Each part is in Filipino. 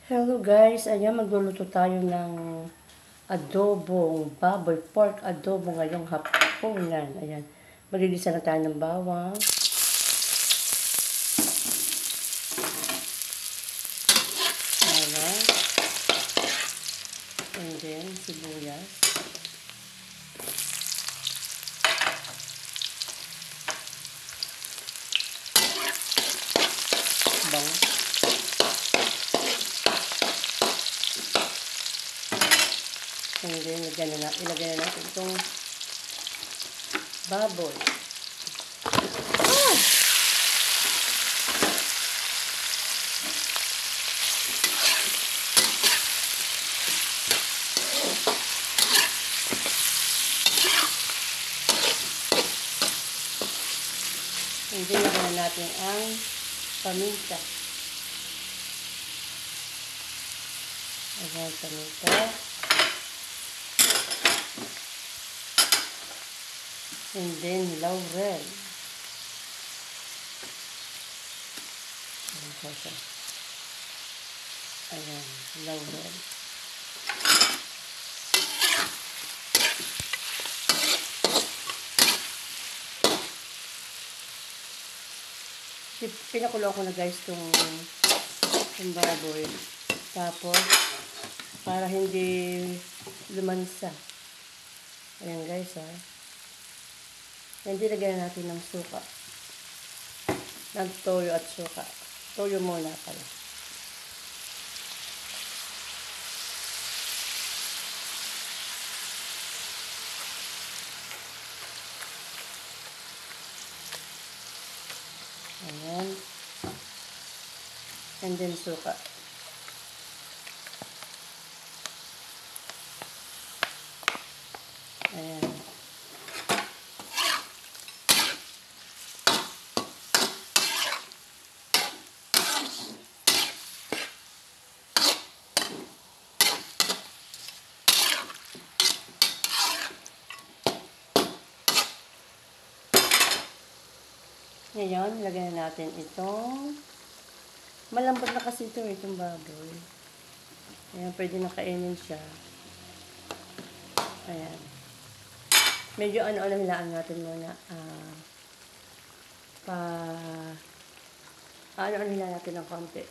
Hello guys, ayan magluluto tayo ng adobong baboy, pork adobo ngayong hapunan. Ayan, magigisa na tayo ng bawang. Ayan. And then, sibuyas. Bang. And then, ilagay na natin itong baboy. Ah! And then, ilagay na natin ang paminta. Ayan, paminta. And then, laurel. Ayan, laurel. Pinakulo ko na guys itong baboy. Tapos, para hindi lumansa. Ayan guys ha. Hindi lagyan natin ng suka. Ng toyo at suka. Toyo muna pala. Ayan. And then suka. Ayan. Ngayon, lagyan natin itong malambot na kasi itong baboy. Ayan, pwede na kainin siya. Ayan. Medyo hilaan natin muna. Hilaan natin ng konti.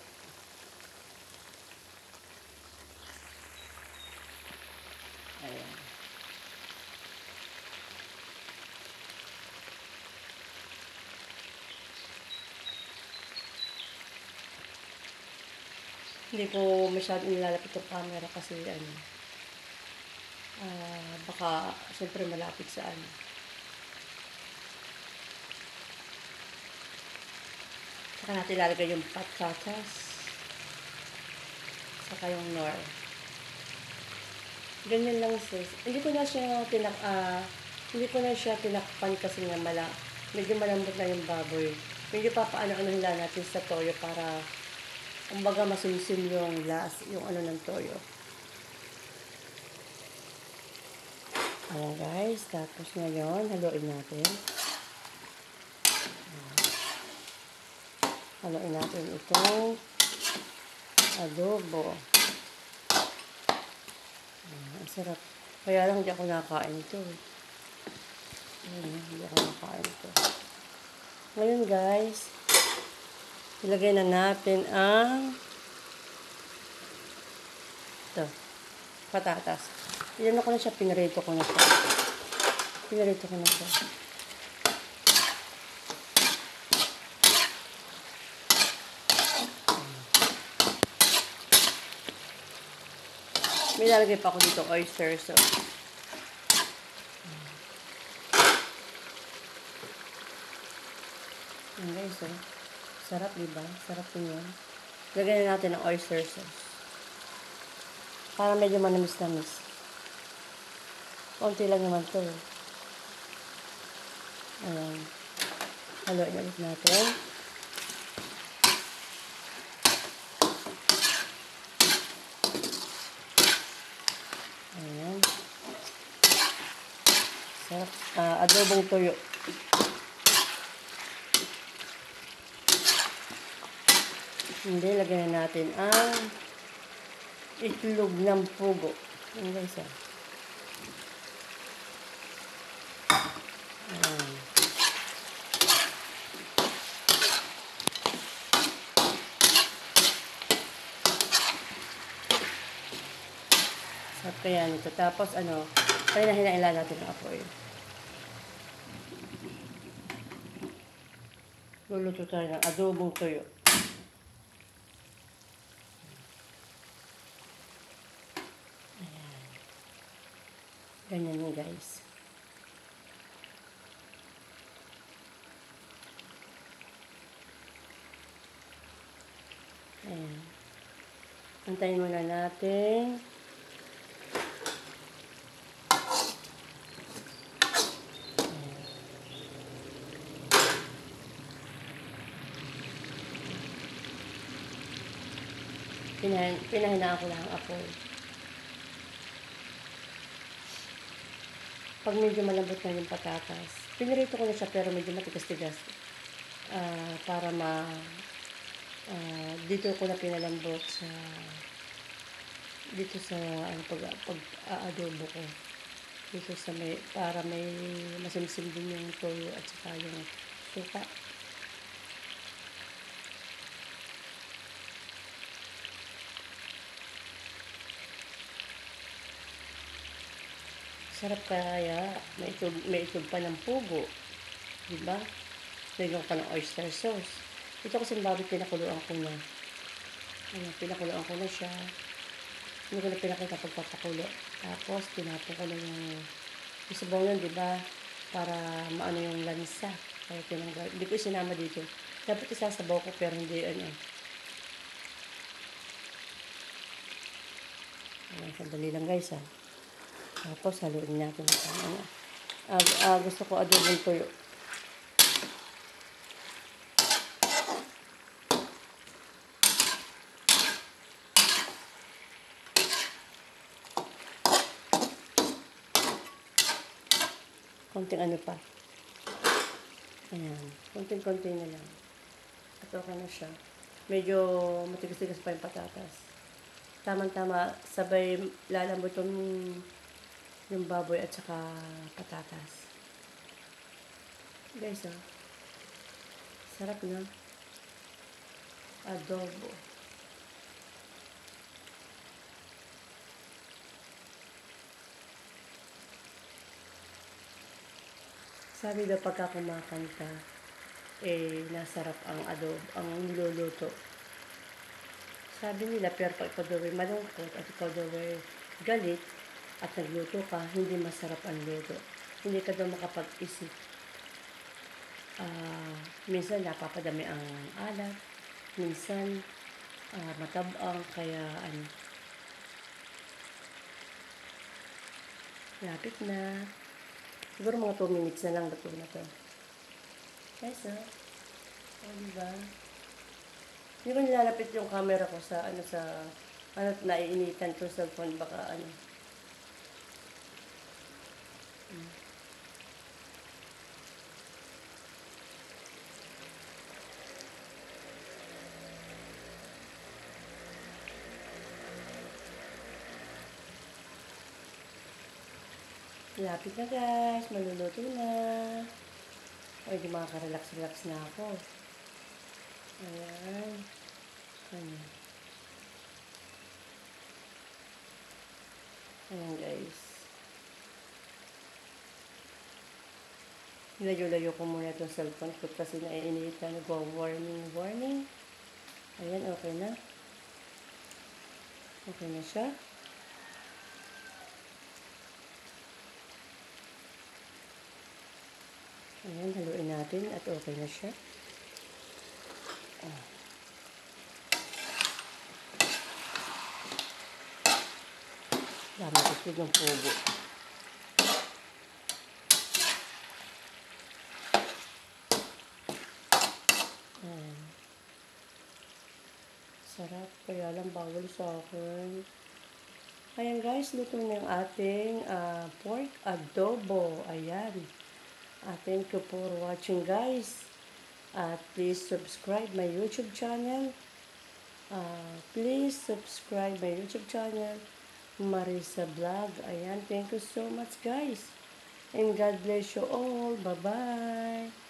Ayan. Hindi ko masyadong nilalapit yung camera kasi baka siyempre malapit sa Saka natin ilalagay yung patatas. Saka yung nor. Ganyan lang sis. Hindi ko na siya tinakpan kasi nga medyo malambot na yung baboy. Medyo papaano-ano lang natin sa toyo para kumbaga masimsim yung ng toyo. Ayan guys, tapos ngayon haluin natin. Haluin natin itong adobo. Ang sarap. Kaya lang hindi ako nakain ito. Hindi ako nakain ito. Ngayon guys, ilagay na natin ang patatas. Ilan ko na siya, pinarito ko na siya. May lalagay pa ako dito oyster sauce. Ayan guys, sarap diba? Sarap din yan. Lagyan na natin ng oyster sauce. Para medyo manamis-namis. Konti lang naman ito. Ayan. Haluin ulit natin. Ayan. Sarap. Adobong toyo. Hindi, lagyan na natin ang itlog ng pugo. Ayan guys, ah. Ayan. Sarap kaya nito. Tapos ano, pahinahinailan natin ng apoy. Luluto tayo ng adobong tuyo. Ayan. Ganyan yun guys. Ayan. Antayin muna natin. Pinahinaan ko lang ang apoy. Pag medyo malambot na yung patatas, pinirito ko na siya pero medyo matigas-tigas. Para dito ko na pinalambot sa dito sa pag-aadobo ko. Dito sa para may masimsim din yung toyo at saka yung suka. Sarap kaya, may itlog pa ng pugo. Diba? Lagyan ko pa ng oyster sauce. Ito kasi bago pinakuluan ko na. Ayan, pinakuluan ko na siya. Hindi ko na pinakita pagpapakulo. Tapos, tinapon ko na yung sabaw yun, diba? Para maano yung lansa. Kaya tinanggal. Hindi ko isinama dito. Dapat isasabaw ko pero hindi ano. Ayan, sandali lang guys ha. Tapos, haluin natin. Gusto ko adobong tuyo. Konting ano pa. Ayan. Konting-konti na lang. At okay na siya. Medyo matigas-tigas pa yung patatas. Tama-tama, sabay lalambot yung baboy at saka patatas. Guys, oh. Sarap na. Adobo. Sabi daw pagka kumakanta, nasarap ang adobo, ang niluluto. Sabi nila, pero pag ikaw daw ay malungkot at ikaw daw ay galit at nagluto ka, hindi masarap ang luto. Hindi ka daw makapag-isip. Minsan napapadami ang alat, minsan matabang, kaya lapit na. Siguro mga 2 minutes na lang luto na to. Guys, diba? Hindi ko nilalapit yung camera ko sa naiinitan to sa phone, baka ano. Lapit na guys, maluluto na. Ay, di makaka-relax-relax na ako. Ayan. Ayan. Ayan guys. Nilayo-layo ko muna itong cellphone ko kasi naiinitan. Nag-warning. Ayan, okay na. Okay na siya. Ayan, haluin natin at okay na siya. Dami itlog ng pugo. Ayan. Sarap, kaya lang bawal sa akin. Ayan guys, luto na yung ating pork adobo. Ayan. Thank you for watching guys. Please subscribe my YouTube channel. Please subscribe my YouTube channel, Marisa Vlog. Ayan, thank you so much guys. And God bless you all. Bye-bye.